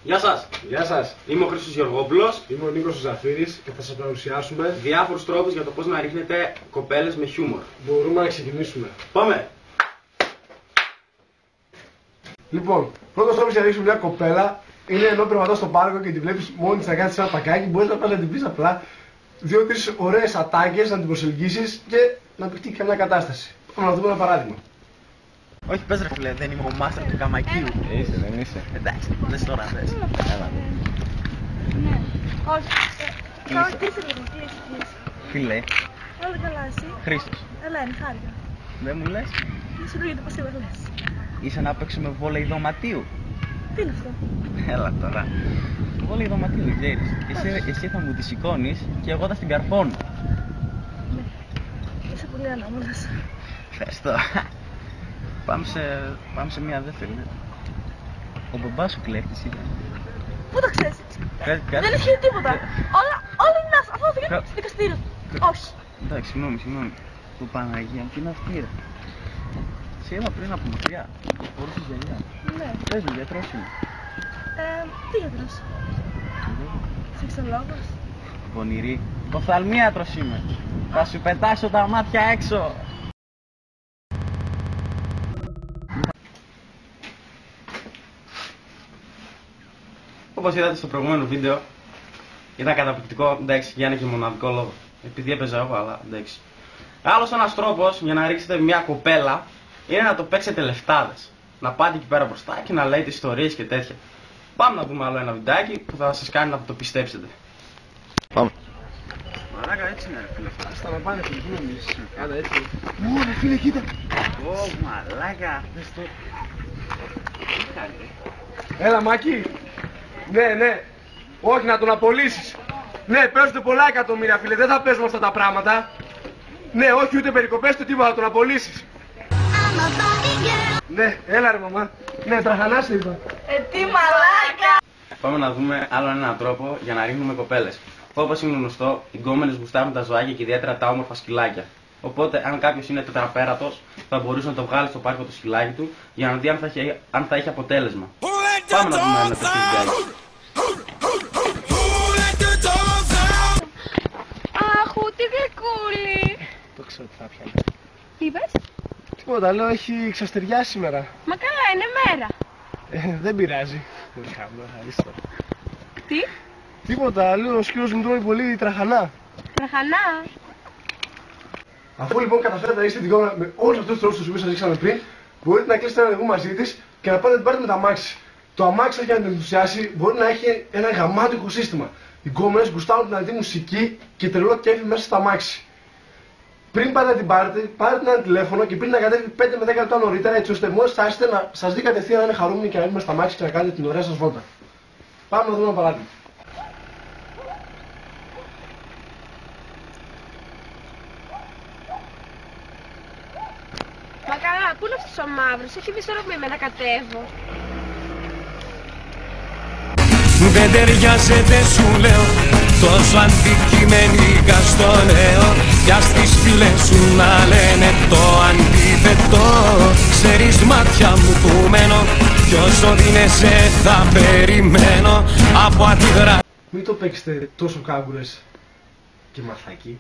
Γεια σας. Γεια σας. Είμαι ο Χρήστος Γεωργόπουλος. Είμαι ο Νίκος Ζαφύρης και θα σας παρουσιάσουμε διάφορους τρόπους για το πώς να ρίχνετε κοπέλες με χιούμορ. Μπορούμε να ξεκινήσουμε. Πάμε! Λοιπόν, πρώτος τρόπος για να ρίξουμε μια κοπέλα είναι ενώ περπατάς στο πάρκο και τη βλέπεις μόνη της να κάθεται σε ένα πακάκι. Μπορείς να πας να την πεις απλά 2-3 ωραίες ατάκες, να την προσελκύσεις και να παιχτεί και μια κατάσταση. Πάμε να δούμε ένα παράδειγμα. Όχι, πες ρε φίλε, δεν είμαι ο μάστερ του καμακίου. Είσαι, δεν είσαι. Εντάξει, δες τώρα, δες. Έλα. Ναι. Όχι. Τι είσαι λίγο, τι έχεις. Φίλε, Όλα καλά εσύ. Χρήστος, Έλα, είναι χάρηκα. δεν μου λες, Δεν σου λέγεται πως τίποτα λες. είσαι να παίξουμε βόλεϊ δωματίου. Τι είναι αυτό. Έλα τώρα. Βόλεϊ δωματίου, δεν ξέρεις. Εσύ θα μου τη σηκώνεις και εγώ θα στην καρφώνω. Ναι. Είσαι πολύ ανώμαλος. Ευχαριστώ. Πάμε σε μια δεύτερη. Ναι. Ο μπαμπάς σου κλέφτης ήταν. Πού το ξέρεις. Κάτι. Δεν έχει τίποτα. Όλα είναι άσχα. Αυτό θα γίνει στο δικαστήριο. Όχι. Εντάξει, συγγνώμη. Του Παναγία μου, τι είναι αυτή ρε. Σε είδα πριν από μακριά. Φορούσες γυαλιά. Ναι. Πες μου, γιατρός είμαι. Τι γιατρός. Σεξολόγος. Πονηρή. Οφθαλμίατρος είμαι. Θα σου πετάσω τα μάτια έξω. Όπως είδατε στο προηγούμενο βίντεο, ήταν καταπληκτικό, εντάξει, για ένα και μοναδικό λόγο. Επειδή έπαιζα εγώ, αλλά εντάξει. Άλλος ένας τρόπος για να ρίξετε μια κοπέλα είναι να το παίξετε λεφτάδες. Να πάτε εκεί πέρα μπροστά και να λέτε ιστορίες και τέτοια. Πάμε να δούμε άλλο ένα βιντεάκι που θα σας κάνει να το πιστέψετε. Πάμε. Μαράκα, έτσι είναι ρε φίλε. Άστα να πάνε στην κίνηση. Κάτα έτσι. Ω, ρε φίλε, κοίτα. Ω, μαλάκα. Έλα Μάκη. Ναι. Όχι, να τον απολύσεις. Ναι, παίζονται πολλά εκατομμύρια φίλε, δεν θα παίζουμε αυτά τα πράγματα. Ναι, όχι ούτε περικοπές ούτε τίποτα, θα τον απολύσεις. Ναι, έλα ρε μαμά. Ναι, τραχανάστε είπα. Τι μαλάκα. Πάμε να δούμε άλλο έναν τρόπο για να ρίχνουμε κοπέλες. Όπως είναι γνωστό, οι γκόμενες γουστάρουν τα ζωάκια και ιδιαίτερα τα όμορφα σκυλάκια. Οπότε, αν κάποιος είναι τετραπέρατος, θα μπορούσε να το βγάλει στο πάρκο το σκυλάκι του για να δει αν θα έχει αποτέλεσμα. Πάμε να δούμε ένα τέτοιο βιντεάκι. Αχ, τι γλυκούλη. Το ξέρω τι θα πιάνει. Τι είπες. Τίποτα, λέω έχει ξαστεριάσει σήμερα. Μα καλά, είναι μέρα. Δεν πειράζει. Πολύ χαμηλό, ευχαριστώ. Τι. Τίποτα, λέω ο σκύλος μου τρώει πολύ τραχανά. Τραχανά. Αφού λοιπόν καταφέρατε να είστε την κόμμα με όλους αυτούς τους τρόπους τους οποίους σας δείξαμε πριν, μπορείτε να κλείσετε ένα ραντεβού μαζί της και να πάτε να την πάρετε με το αμάξι. Το αμάξι έχει να την ενθουσιάσει, μπορεί να έχει ένα γαμάτο οικοσύστημα. Οι γκόμενες γουστάρουν την αληθή μουσική και τρελό κέφι μέσα στο αμάξι. Πριν πάτε να την πάρετε ένα τηλέφωνο και πριν να κατέβει 5 με 10 λεπτά νωρίτερα, έτσι ώστε μόλις φτάσετε να σας δει κατευθείαν να είναι χαρούμενοι και να είναι στα αμάξι και να κάνετε την ωραία σας βόλτα. Πάμε να δούμε ένα παράδειγμα. Μα καλά, πού είναι αυτός ο μαύρος, έχει δυσορροπή με να κατέβω. Δεν ταιριάζεται σου λέω, τόσο αντικειμενικά στο λέω. Για στις φίλες σου να λένε το αντίθετο. Ξέρεις μάτια μου που μένω, κι όσο δίνεσαι θα περιμένω από αντιδρά. Μην το παίξετε τόσο κάγκουρες και μαθάκι.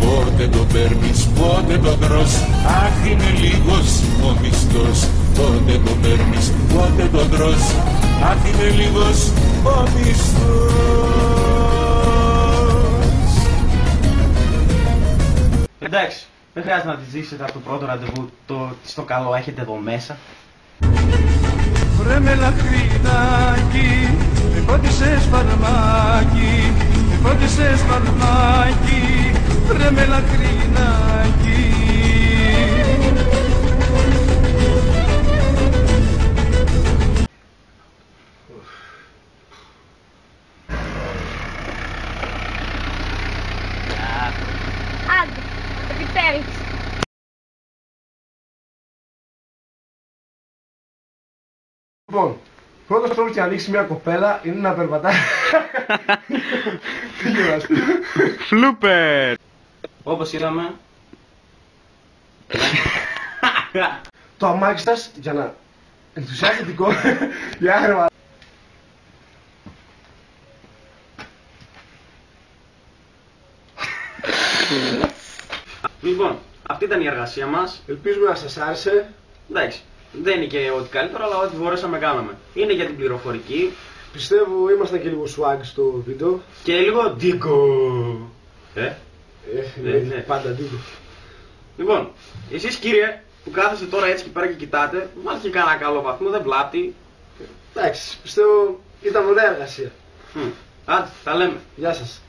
Πότε το παίρνεις, πότε το τρως, αχ είναι λίγος ο μισθός. Πότε το παίρνεις, πότε το τρως, αχ είναι λίγος ο μισθός. Εντάξει, δεν χρειάζεται να τη ζήσετε από το πρώτο ραντεβού το τι στο καλό έχετε εδώ μέσα. Βρε με λαχρινάκι, με φώτισες φαρμάκι, με φώτισες φαρμάκι, βρε με λαχρινάκι. Άντε, επιτέλους. Λοιπόν, πρώτος τρόπος για να ανοίξει μια κοπέλα είναι να περπατάει. Τι γελάς. Φλούπερ! Όπως είδαμε, το αμάξι σας για να ενθουσιάσετε την κόρη. Για άρμα. Λοιπόν, αυτή ήταν η εργασία μας. Ελπίζουμε να σας άρεσε. Εντάξει, δεν είναι και ό,τι καλύτερο, αλλά ό,τι μπορέσαμε κάναμε. Είναι για την πληροφορική. Πιστεύω ήμασταν και λίγο swag στο βίντεο. Και λίγο ντίκο. Ναι. Πάντα ντίκο. Λοιπόν, εσείς κύριε που κάθεστε τώρα έτσι και πέρα και κοιτάτε, βάλτε και κανένα καλό βαθμό, δεν βλάπτει. Εντάξει, πιστεύω ήταν ωραία εργασία. Άντε, τα λέμε. Γεια σας.